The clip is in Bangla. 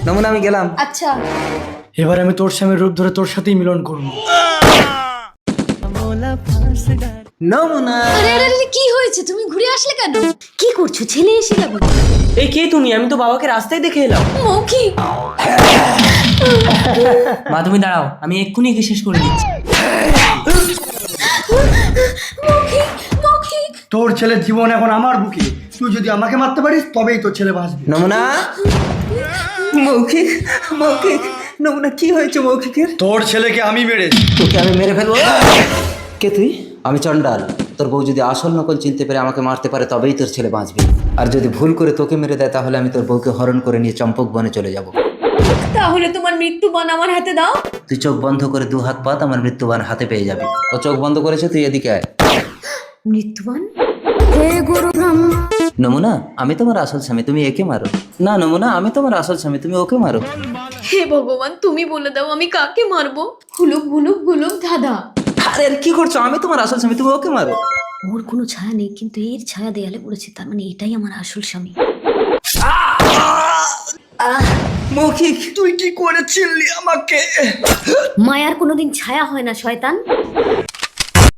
নমুনা আমি গেলাম। আচ্ছা। এবার আমি তোর স্বামীর রূপ ধরে তোর সাথেই মিলন করবো। নমুনা আরে আরে আরে, কি হয়েছে? তুমি ঘুরে আসলে কেন? কি করছো? ছেলে এসে যাবে। এই কে তুমি? আমি তো বাবাকে রাস্তায় দেখে এলাম। মৌখিক। মা তুমি দাঁড়াও, আমি এক্ষুনি একে শেষ করে দিচ্ছি। মৌখিক মৌখিক। তোর ছেলের জীবন এখন আমার বুকে। তুই যদি আমাকে মারতে পারিস তবেই তোর ছেলে বাঁচবে। নমুনা মৌখিক মৌখিক নমুনা কি হয়েছে মৌখিকের? তোর ছেলেকে আমি মেরেছি। তোকে আমি মেরে ফেলবো। কে তুই? আমি চন্ডাল। তোর বউ যদি আসল নকল চিনতে পেরে আমাকে মারতে পারে তবেই তোর ছেলে বাঁচবে। আর যদি ভুল করে তোকে মেরে দেয় তাহলে আমি তোর বউকে হরণ করে নিয়ে চম্পক বনে চলে যাব। তাহলে তোমার মৃত্যুবান আমার হাতে দাও। তুই চোখ বন্ধ করে দু হাত পাত আমার মৃত্যুবান হাতে পেয়ে যাবি। ও চোখ বন্ধ করেছে, তুই এদিকে আয়। মৃত্যুবান? হে গুরু ব্রহ্মা। নমুনা আমি তোমার আসল স্বামী, তুমি একে মারো। না নমুনা আমি তোমার আসল স্বামী, তুমি ওকে মারো। হে ভগবান, তুমি বলে দাও আমি কাকে মারবো। হুলুক হুলুক হুলুক ধাঁধা। আরে কি করছো? আমি তোমার আসল স্বামী, তুমি ওকে মারো। ওর কোনো ছায়া নেই, কিন্তু এর ছায়া দেয়ালে পড়েছে, তার মানে এটাই আমার আসল স্বামী। মৌখিক তুই কি করেছিলি আমাকে? মায়ার কোনোদিন ছায়া হয় না শয়তান।